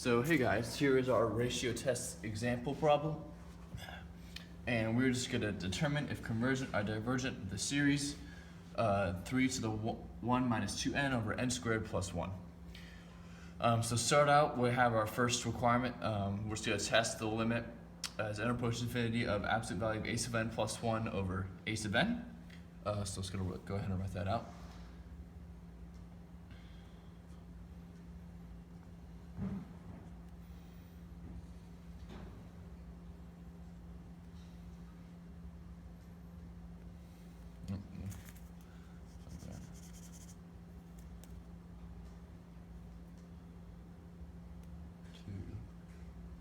So hey guys, here is our ratio test example problem. And we're just gonna determine if convergent or divergent of the series 3 to the 1 minus 2n over n squared plus 1. So start out, we have our first requirement. We're just gonna test the limit as n approaches infinity of absolute value of a sub n plus 1 over a sub n. So let's go ahead and write that out.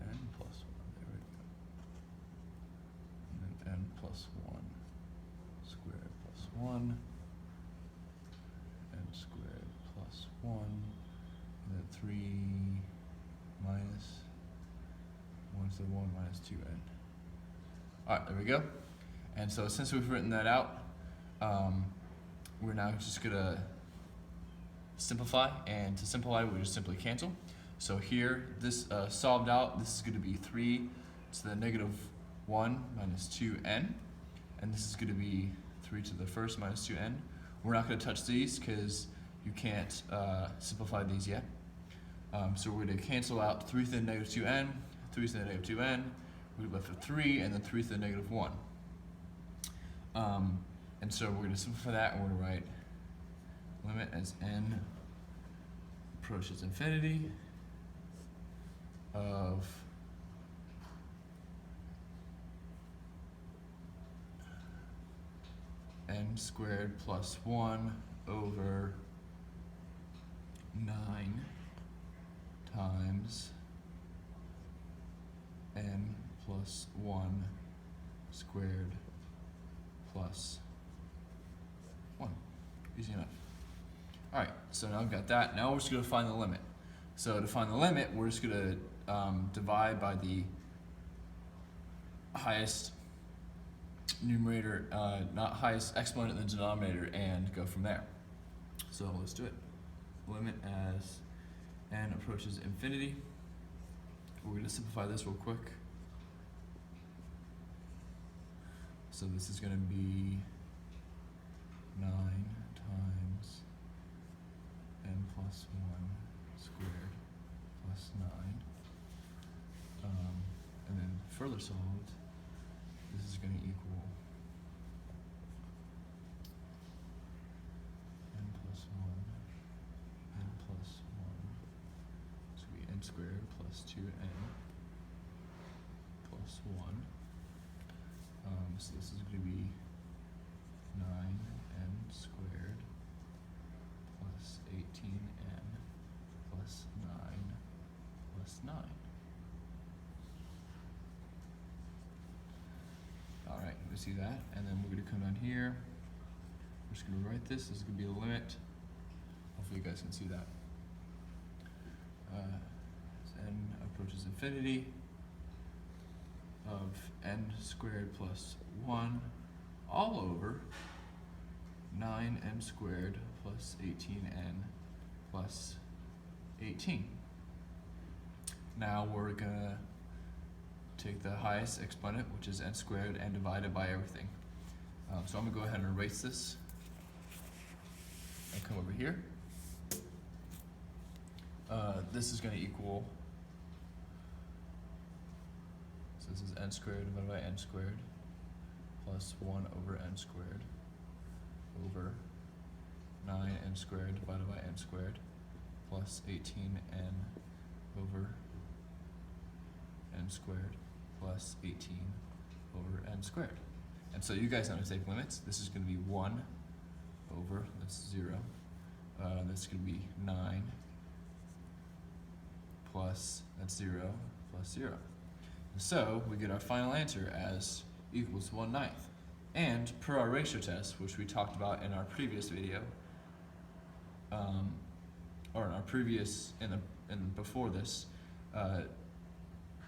N plus 1, there we go. And then n plus 1 squared plus 1, n squared plus 1, and then 3 minus 1 to the 1 minus 2n. Alright, there we go. And so since we've written that out, we're now just gonna simplify, and to simplify we just simply cancel. So here, this solved out, this is going to be 3 to the negative 1 minus 2n, and this is going to be 3 to the first minus 2n. We're not going to touch these because you can't simplify these yet. So we're going to cancel out 3 to the negative 2n, 3 to the negative 2n, we're left with 3, and then 3 to the negative 1. And so we're going to simplify that, and we're going to write limit as n approaches infinity of n squared plus 1 over 9 times n plus 1 squared plus 1. Easy enough. Alright, so now I've got that. Now we're just going to find the limit. So to find the limit, we're just going to divide by the highest numerator, not highest exponent in the denominator, and go from there. So let's do it. Limit as n approaches infinity. We're going to simplify this real quick. So this is going to be 9 times n plus 1 squared plus 9. And then further solved, this is going to equal n plus 1, n plus 1. It's going to be n squared plus 2n plus 1. So this is going to be 9n squared plus 18n plus 9 plus 9. Alright, we see that, and then we're going to come down here. We're just going to write this. This is going to be the limit. Hopefully you guys can see that. As n approaches infinity of n squared plus 1 all over 9n squared plus 18n plus 18. Now we're gonna take the highest exponent, which is n squared, and divide it by everything. So I'm gonna go ahead and erase this and come over here. This is gonna equal, so this is n squared divided by n squared plus 1 over n squared over 9n squared divided by n squared plus 18n over n squared plus 18 over n squared. And so you guys know how to take limits. This is going to be 1 over, that's 0. That's going to be 9 plus, that's 0, plus 0. So we get our final answer as equals 1/9. And per our ratio test, which we talked about in our previous video, or in our previous, before this,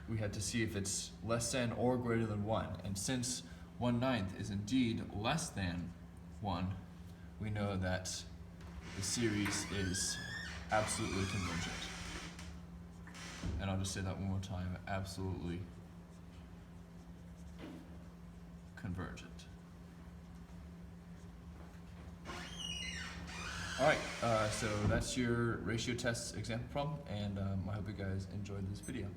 we had to see if it's less than or greater than 1. And since 1/9 is indeed less than 1, we know that the series is absolutely convergent. and I'll just say that one more time, absolutely convergent. Alright, so that's your ratio test example problem, and I hope you guys enjoyed this video.